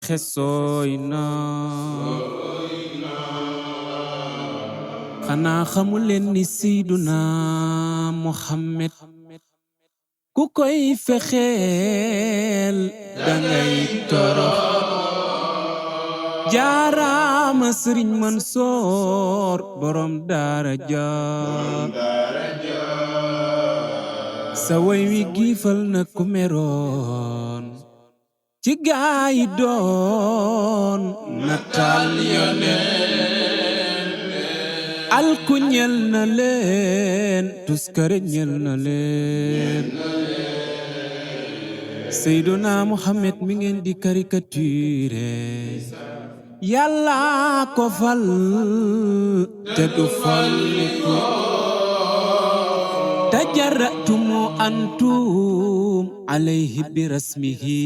xesooy na xanaa xamuleen ni Seyduna Muhammad ku koy fexeel dangay torox jaaraama Sëriñ Mansoor borom daara ja sa way wi giifal na ku meroon ci gaay doon nataal yoneen alku ñel na leen tuskare ñel na leen Seyduna Muhammad mi ngeen di caricature Yàlla ko fal te du falliku tajarratumu antum alayhi bi rasmihi